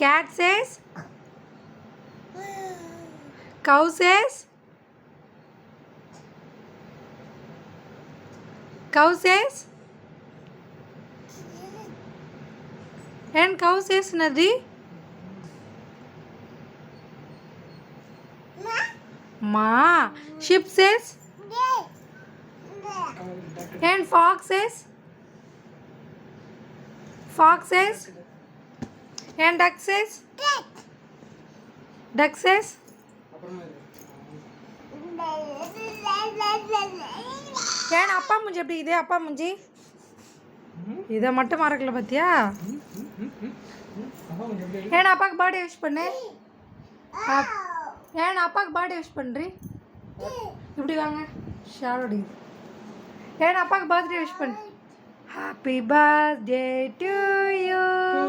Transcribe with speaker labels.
Speaker 1: Cat says. Cow says. Cow says. And cow says Nadi. Ma. Sheep says. And fox says. Fox says. And duck says. Duck says. ஏன் அப்பா மூஞ்சி எப்படி இதே அப்பா மூஞ்சி இதை மட்டும் மறக்கல பார்த்தியா ஏன் அப்பாவுக்கு பர்த்டே விஷ் பண்ணு ஏன் அப்பாவுக்கு பர்த்டே விஷ் பண்ணுறி இப்படி வாங்க ஷாலோடி ஏன் அப்பாவுக்கு பர்த்டே விஷ் பண்ணு ஹாப்பி பர்த்டே டு யூ